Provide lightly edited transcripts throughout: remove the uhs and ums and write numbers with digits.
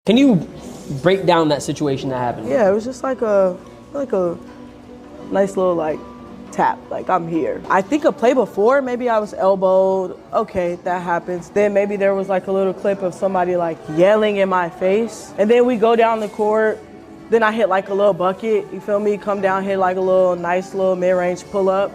Can you break down that situation that happened? Yeah, it was just like a nice little tap, like I'm here. I think a play before, maybe I was elbowed. Okay, that happens. Then maybe there was like a little clip of somebody like yelling in my face. And then we go down the court. Then I hit like a little bucket, you feel me? Come down, hit like a nice little mid-range pull up.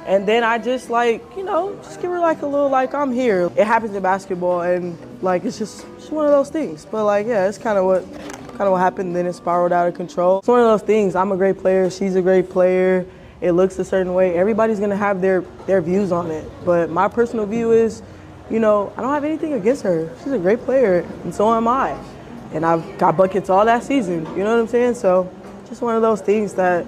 And then I just just give her like a little like I'm here. It happens in basketball and like it's just one of those things. But yeah, it's kind of what happened. Then it spiraled out of control. It's one of those things. I'm a great player. She's a great player. It looks a certain way. Everybody's gonna have their views on it. But my personal view is, I don't have anything against her. She's a great player, and so am I. And I've got buckets all that season. You know what I'm saying? So just one of those things that,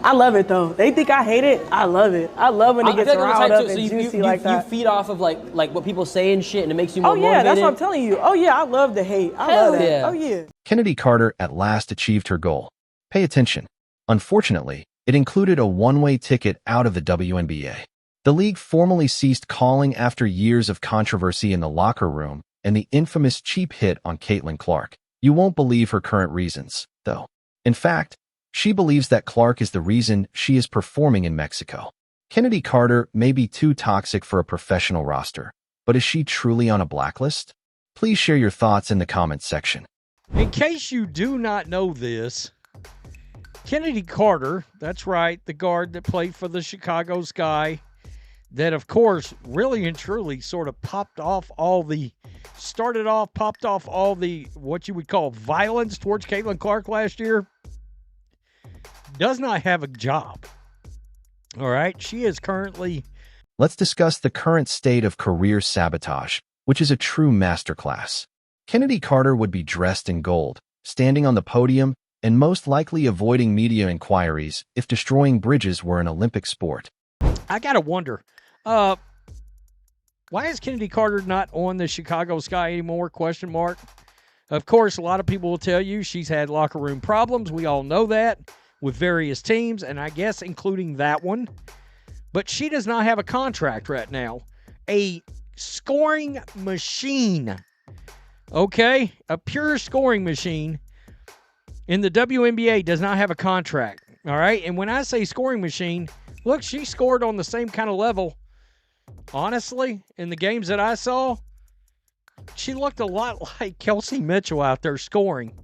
I love it though. They think I hate it. I love it. I love when it gets riled up and juicy like that. You feed off of like what people say and shit, and it makes you more motivated. Oh yeah, that's what I'm telling you. Oh yeah, I love the hate. I love that. Yeah. Oh yeah. Chennedy Carter at last achieved her goal. Pay attention. Unfortunately, it included a one-way ticket out of the WNBA. The league formally ceased calling after years of controversy in the locker room and the infamous cheap hit on Caitlin Clark. You won't believe her current reasons, though. In fact, she believes that Clark is the reason she is performing in Mexico. Chennedy Carter may be too toxic for a professional roster, but is she truly on a blacklist? Please share your thoughts in the comments section. In case you do not know this, Chennedy Carter, that's right, the guard that played for the Chicago Sky, that of course really and truly sort of popped off all the what you would call violence towards Caitlin Clark last year, does not have a job. All right, she is currently... Let's discuss the current state of career sabotage, which is a true masterclass. Chennedy Carter would be dressed in gold, standing on the podium, and most likely avoiding media inquiries if destroying bridges were an Olympic sport. I gotta wonder, why is Chennedy Carter not on the Chicago Sky anymore? Question mark. Of course, a lot of people will tell you she's had locker room problems. We all know that with various teams, and I guess including that one. But she does not have a contract right now. A scoring machine. Okay? A pure scoring machine in the WNBA does not have a contract. All right? And when I say scoring machine, look, she scored on the same kind of level. Honestly, in the games that I saw, she looked a lot like Kelsey Mitchell out there scoring.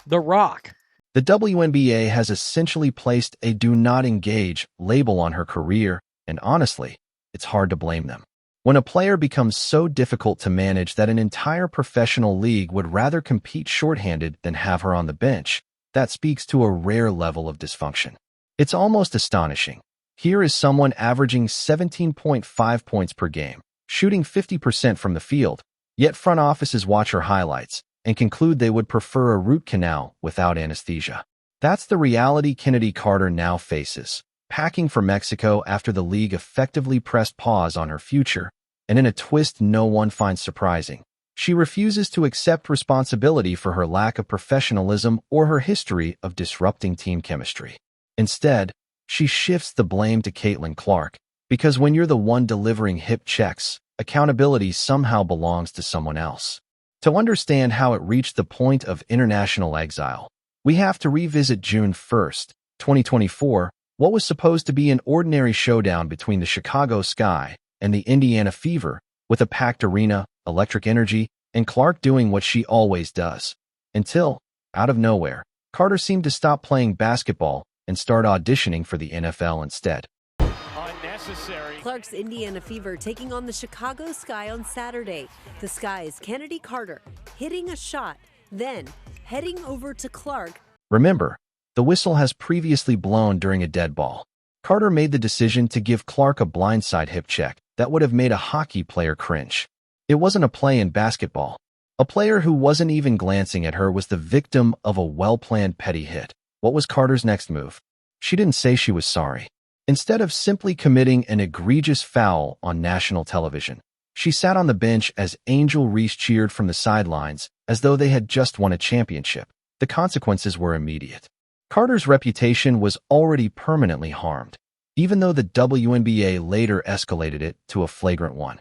The Rock. The WNBA has essentially placed a do not engage label on her career, and honestly, it's hard to blame them. When a player becomes so difficult to manage that an entire professional league would rather compete shorthanded than have her on the bench, that speaks to a rare level of dysfunction. It's almost astonishing. Here is someone averaging 17.5 points per game, shooting 50% from the field, yet front offices watch her highlights and conclude they would prefer a root canal without anesthesia. That's the reality Chennedy Carter now faces, packing for Mexico after the league effectively pressed pause on her future, and in a twist no one finds surprising, she refuses to accept responsibility for her lack of professionalism or her history of disrupting team chemistry. Instead, she shifts the blame to Caitlin Clark, because when you're the one delivering hip checks, accountability somehow belongs to someone else. To understand how it reached the point of international exile, we have to revisit June 1st, 2024, what was supposed to be an ordinary showdown between the Chicago Sky and the Indiana Fever, with a packed arena, electric energy, and Clark doing what she always does. Until, out of nowhere, Carter seemed to stop playing basketball and start auditioning for the NFL instead. Unnecessary. Clark's Indiana Fever taking on the Chicago Sky on Saturday. The Sky's Chennedy Carter hitting a shot, then heading over to Clark. Remember, the whistle has previously blown during a dead ball. Carter made the decision to give Clark a blindside hip check that would have made a hockey player cringe. It wasn't a play in basketball. A player who wasn't even glancing at her was the victim of a well-planned petty hit. What was Carter's next move? She didn't say she was sorry. Instead of simply committing an egregious foul on national television, she sat on the bench as Angel Reese cheered from the sidelines as though they had just won a championship. The consequences were immediate. Carter's reputation was already permanently harmed, even though the WNBA later escalated it to a flagrant one.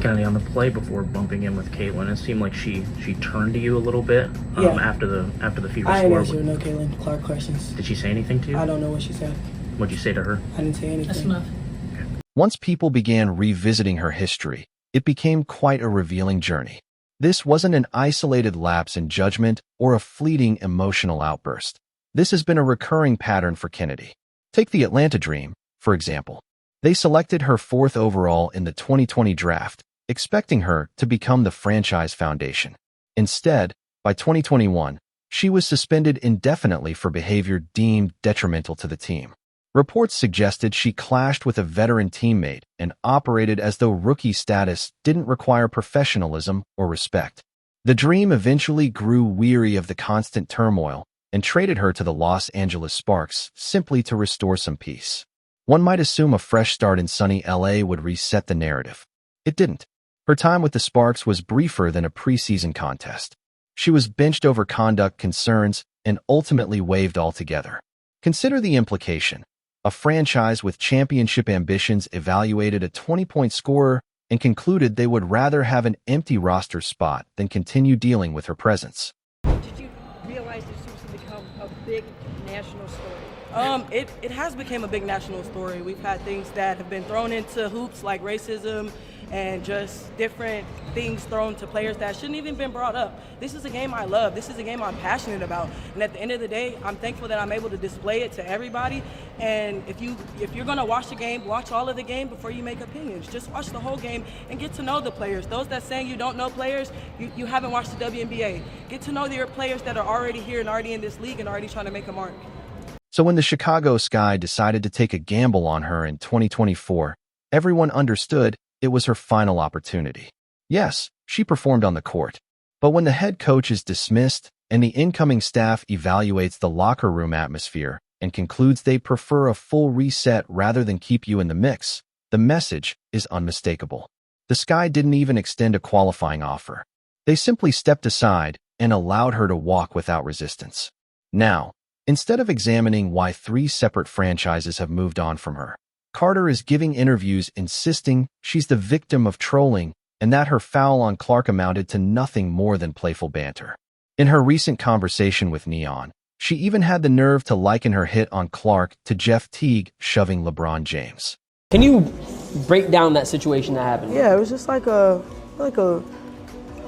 Kennedy, on the play before bumping in with Caitlin, it seemed like she turned to you a little bit after the Fever I score. ain't answer no Caitlin Clark questions. Did she say anything to you? I don't know what she said. What'd you say to her? I didn't say anything. That's enough. Once people began revisiting her history, it became quite a revealing journey. This wasn't an isolated lapse in judgment or a fleeting emotional outburst. This has been a recurring pattern for Kennedy. Take the Atlanta Dream, for example. They selected her 4th overall in the 2020 draft, expecting her to become the franchise foundation. Instead, by 2021, she was suspended indefinitely for behavior deemed detrimental to the team. Reports suggested she clashed with a veteran teammate and operated as though rookie status didn't require professionalism or respect. The Dream eventually grew weary of the constant turmoil and traded her to the Los Angeles Sparks simply to restore some peace. One might assume a fresh start in sunny LA would reset the narrative. It didn't. Her time with the Sparks was briefer than a preseason contest. She was benched over conduct concerns and ultimately waived altogether. Consider the implication. A franchise with championship ambitions evaluated a 20-point scorer and concluded they would rather have an empty roster spot than continue dealing with her presence. Did you realize this was to become a big national story? It has become a big national story. We've had things that have been thrown into hoops like racism and just different things thrown to players that shouldn't even been brought up. This is a game I love. This is a game I'm passionate about. And at the end of the day, I'm thankful that I'm able to display it to everybody. And if you're gonna watch the game, watch all of the game before you make opinions. Just watch the whole game and get to know the players. Those that saying you don't know players, you haven't watched the WNBA. Get to know your players that are already here and already in this league and already trying to make a mark. So when the Chicago Sky decided to take a gamble on her in 2024, everyone understood it was her final opportunity. Yes, she performed on the court, but when the head coach is dismissed and the incoming staff evaluates the locker room atmosphere and concludes they prefer a full reset rather than keep you in the mix, the message is unmistakable. The Sky didn't even extend a qualifying offer. They simply stepped aside and allowed her to walk without resistance. Now, instead of examining why 3 separate franchises have moved on from her, Carter is giving interviews insisting she's the victim of trolling and that her foul on Clark amounted to nothing more than playful banter. In her recent conversation with Neon, she even had the nerve to liken her hit on Clark to Jeff Teague shoving LeBron James. Can you break down that situation that happened? Yeah, it was just like a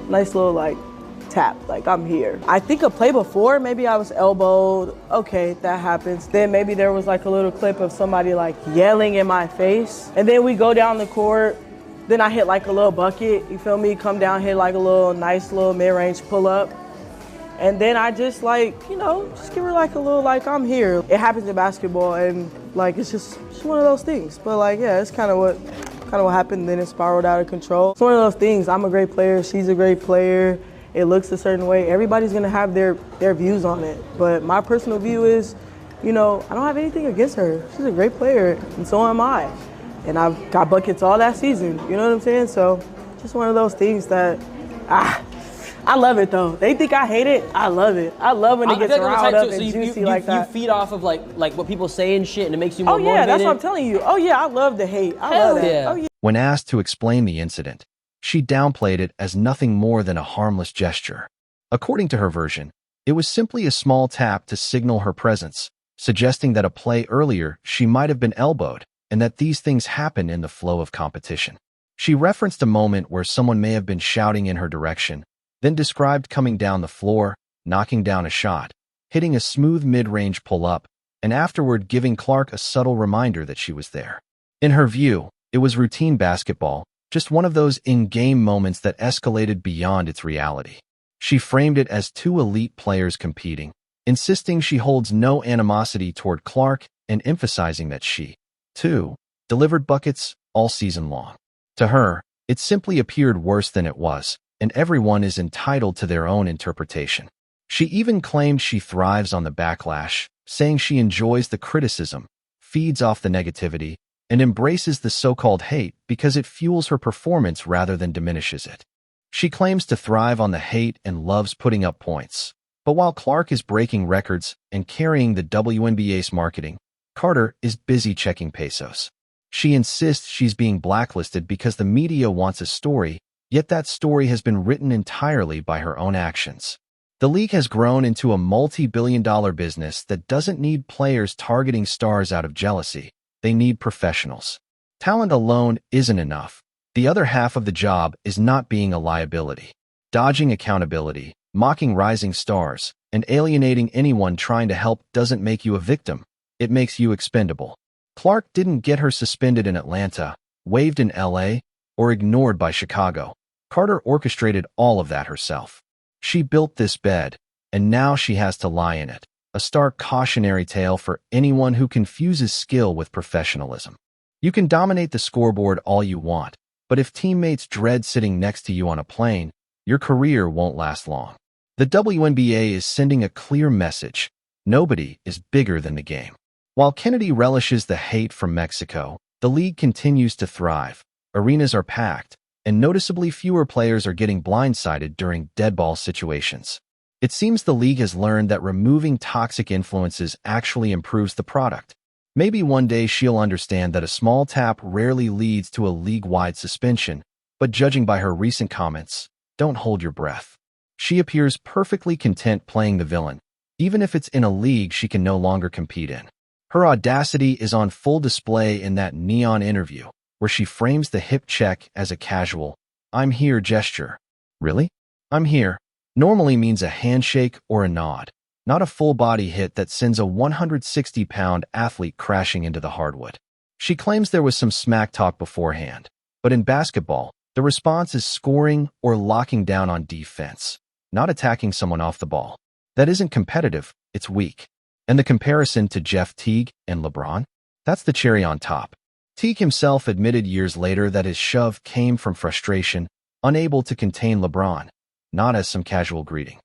nice little tap, like I'm here. I think a play before, maybe I was elbowed. Okay, that happens. Then maybe there was like a little clip of somebody like yelling in my face. And then we go down the court. Then I hit like a little bucket, you feel me? Come down, hit like a nice little mid-range pull up. And then I just just give her like a little I'm here. It happens in basketball and it's just one of those things. But yeah, it's kind of what happened. Then it spiraled out of control. It's one of those things. I'm a great player. She's a great player. It looks a certain way. Everybody's gonna have their views on it. But my personal view is, I don't have anything against her. She's a great player, and so am I. And I've got buckets all that season. You know what I'm saying? So, just one of those things that, I love it though. They think I hate it. I love it. I love when it gets riled up and juicy like that. You feed off of like what people say and shit, and it makes you more motivated. motivated. That's what I'm telling you. Oh yeah, I love the hate. I love that. Yeah. Oh yeah. When asked to explain the incident, she downplayed it as nothing more than a harmless gesture. According to her version, it was simply a small tap to signal her presence, suggesting that a play earlier she might have been elbowed and that these things happen in the flow of competition. She referenced a moment where someone may have been shouting in her direction, then described coming down the floor, knocking down a shot, hitting a smooth mid-range pull-up, and afterward giving Clark a subtle reminder that she was there. In her view, it was routine basketball, just one of those in-game moments that escalated beyond its reality. She framed it as 2 elite players competing, insisting she holds no animosity toward Clark and emphasizing that she, too, delivered buckets all season long. To her, it simply appeared worse than it was, and everyone is entitled to their own interpretation. She even claimed she thrives on the backlash, saying she enjoys the criticism, feeds off the negativity, and embraces the so-called hate because it fuels her performance rather than diminishes it. She claims to thrive on the hate and loves putting up points. But while Clark is breaking records and carrying the WNBA's marketing, Carter is busy checking pesos. She insists she's being blacklisted because the media wants a story, yet that story has been written entirely by her own actions. The league has grown into a multi-billion-dollar business that doesn't need players targeting stars out of jealousy. They need professionals. Talent alone isn't enough. The other half of the job is not being a liability. Dodging accountability, mocking rising stars, and alienating anyone trying to help doesn't make you a victim. It makes you expendable. Clark didn't get her suspended in Atlanta, waived in LA, or ignored by Chicago. Carter orchestrated all of that herself. She built this bed, and now she has to lie in it. A stark cautionary tale for anyone who confuses skill with professionalism. You can dominate the scoreboard all you want, but if teammates dread sitting next to you on a plane, your career won't last long. The WNBA is sending a clear message. Nobody is bigger than the game. While Chennedy relishes the hate from Mexico, the league continues to thrive. Arenas are packed, and noticeably fewer players are getting blindsided during deadball situations. It seems the league has learned that removing toxic influences actually improves the product. Maybe one day she'll understand that a small tap rarely leads to a league-wide suspension, but judging by her recent comments, don't hold your breath. She appears perfectly content playing the villain, even if it's in a league she can no longer compete in. Her audacity is on full display in that neon interview, where she frames the hip check as a casual, "I'm here" gesture. Really? "I'm here" normally means a handshake or a nod, not a full-body hit that sends a 160-pound athlete crashing into the hardwood. She claims there was some smack talk beforehand, but in basketball, the response is scoring or locking down on defense, not attacking someone off the ball. That isn't competitive, it's weak. And the comparison to Jeff Teague and LeBron? That's the cherry on top. Teague himself admitted years later that his shove came from frustration, unable to contain LeBron, not as some casual greeting.